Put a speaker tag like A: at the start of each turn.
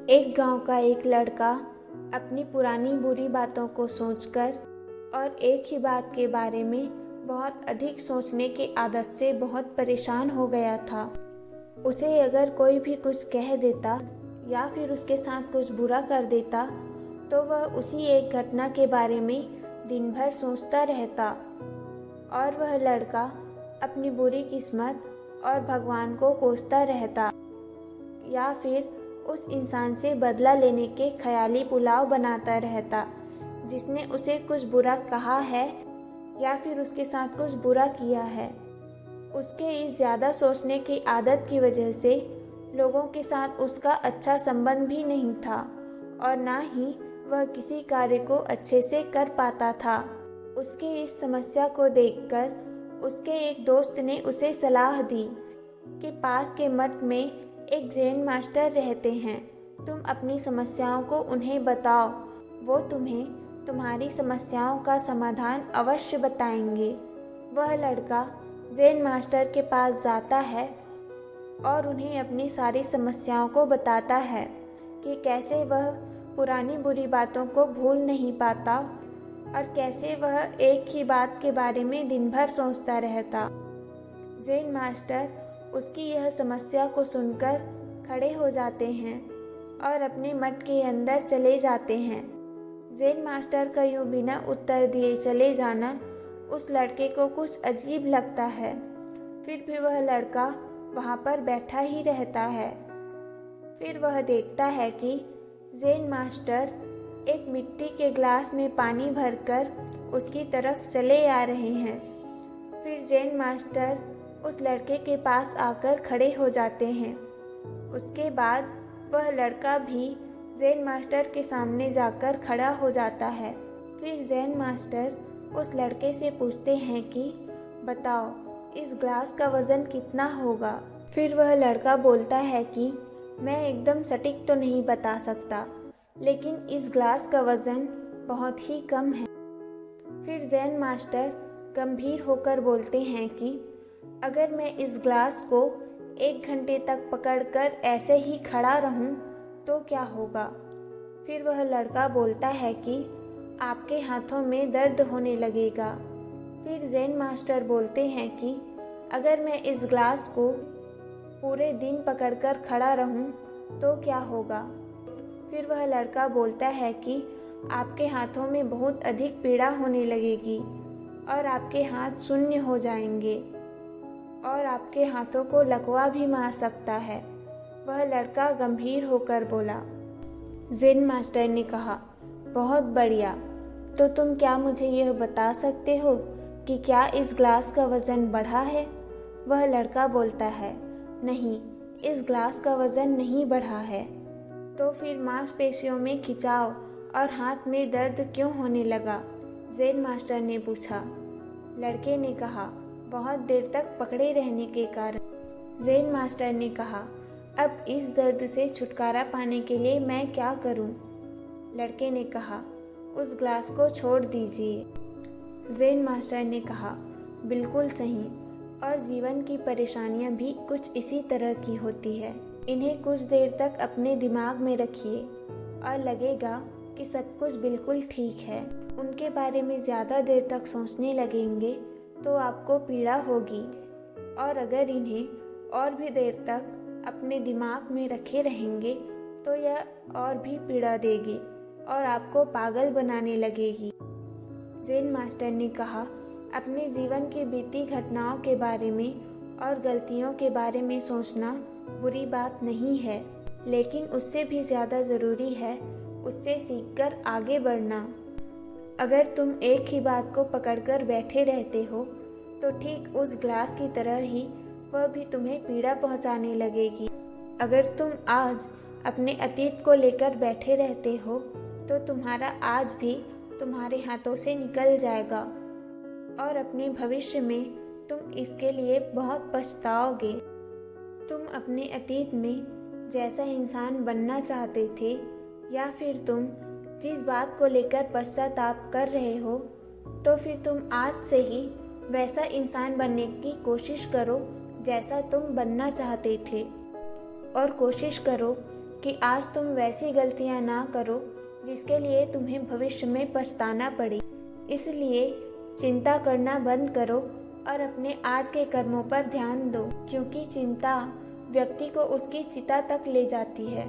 A: एक गांव का एक लड़का अपनी पुरानी बुरी बातों को सोचकर और एक ही बात के बारे में बहुत अधिक सोचने की आदत से बहुत परेशान हो गया था। उसे अगर कोई भी कुछ कह देता या फिर उसके साथ कुछ बुरा कर देता तो वह उसी एक घटना के बारे में दिन भर सोचता रहता और वह लड़का अपनी बुरी किस्मत और भगवान को कोसता रहता या फिर उस इंसान से बदला लेने के ख्याली पुलाव बनाता रहता जिसने उसे कुछ बुरा कहा है या फिर उसके साथ कुछ बुरा किया है। उसके इस ज़्यादा सोचने की आदत की वजह से लोगों के साथ उसका अच्छा संबंध भी नहीं था और ना ही वह किसी कार्य को अच्छे से कर पाता था। उसके इस समस्या को देखकर उसके एक दोस्त ने उसे सलाह दी कि पास के मठ में एक जैन मास्टर रहते हैं, तुम अपनी समस्याओं को उन्हें बताओ, वो तुम्हें तुम्हारी समस्याओं का समाधान अवश्य बताएंगे। वह लड़का जैन मास्टर के पास जाता है और उन्हें अपनी सारी समस्याओं को बताता है कि कैसे वह पुरानी बुरी बातों को भूल नहीं पाता और कैसे वह एक ही बात के बारे में दिन भर सोचता रहता। जैन मास्टर उसकी यह समस्या को सुनकर खड़े हो जाते हैं और अपने मठ के अंदर चले जाते हैं। जैन मास्टर का यूं बिना उत्तर दिए चले जाना उस लड़के को कुछ अजीब लगता है। फिर भी वह लड़का वहाँ पर बैठा ही रहता है। फिर वह देखता है कि जैन मास्टर एक मिट्टी के ग्लास में पानी भरकर उसकी तरफ चले आ रहे हैं। फिर जैन मास्टर उस लड़के के पास आकर खड़े हो जाते हैं। उसके बाद वह लड़का भी जैन मास्टर के सामने जाकर खड़ा हो जाता है। फिर जैन मास्टर उस लड़के से पूछते हैं कि बताओ इस ग्लास का वज़न कितना होगा। फिर वह लड़का बोलता है कि मैं एकदम सटीक तो नहीं बता सकता, लेकिन इस ग्लास का वज़न बहुत ही कम है। फिर जैन मास्टर गंभीर होकर बोलते हैं कि अगर मैं इस ग्लास को 1 घंटे तक पकड़कर ऐसे ही खड़ा रहूं तो क्या होगा। फिर वह लड़का बोलता है कि आपके हाथों में दर्द होने लगेगा। फिर जैन मास्टर बोलते हैं कि अगर मैं इस ग्लास को पूरे दिन पकड़कर खड़ा रहूं तो क्या होगा। फिर वह लड़का बोलता है कि आपके हाथों में बहुत अधिक पीड़ा होने लगेगी और आपके हाथ शून्य हो जाएंगे और आपके हाथों को लकवा भी मार सकता है। वह लड़का गंभीर होकर बोला। जैन मास्टर ने कहा, बहुत बढ़िया, तो तुम क्या मुझे यह बता सकते हो कि क्या इस ग्लास का वज़न बढ़ा है। वह लड़का बोलता है, नहीं, इस ग्लास का वज़न नहीं बढ़ा है। तो फिर मांसपेशियों में खिंचाव और हाथ में दर्द क्यों होने लगा। जैन मास्टर ने पूछा। लड़के ने कहा, बहुत देर तक पकड़े रहने के कारण। जैन मास्टर ने कहा, अब इस दर्द से छुटकारा पाने के लिए मैं क्या करूं। लड़के ने कहा, उस ग्लास को छोड़ दीजिए। जैन मास्टर ने कहा, बिल्कुल सही, और जीवन की परेशानियां भी कुछ इसी तरह की होती है। इन्हें कुछ देर तक अपने दिमाग में रखिए और लगेगा कि सब कुछ बिल्कुल ठीक है। उनके बारे में ज़्यादा देर तक सोचने लगेंगे तो आपको पीड़ा होगी, और अगर इन्हें और भी देर तक अपने दिमाग में रखे रहेंगे तो यह और भी पीड़ा देगी और आपको पागल बनाने लगेगी। जैन मास्टर ने कहा, अपने जीवन की बीती घटनाओं के बारे में और गलतियों के बारे में सोचना बुरी बात नहीं है, लेकिन उससे भी ज़्यादा ज़रूरी है उससे सीखकर आगे बढ़ना। अगर तुम एक ही बात को पकड़कर बैठे रहते हो तो ठीक उस ग्लास की तरह ही वह भी तुम्हें पीड़ा पहुंचाने लगेगी। अगर तुम आज अपने अतीत को लेकर बैठे रहते हो तो तुम्हारा आज भी तुम्हारे हाथों से निकल जाएगा और अपने भविष्य में तुम इसके लिए बहुत पछताओगे। तुम अपने अतीत में जैसा इंसान बनना चाहते थे या फिर तुम जिस बात को लेकर पश्चाताप कर रहे हो, तो फिर तुम आज से ही वैसा इंसान बनने की कोशिश करो जैसा तुम बनना चाहते थे, और कोशिश करो कि आज तुम वैसी गलतियां ना करो जिसके लिए तुम्हें भविष्य में पछताना पड़े। इसलिए चिंता करना बंद करो और अपने आज के कर्मों पर ध्यान दो, क्योंकि चिंता व्यक्ति को उसकी चिता तक ले जाती है।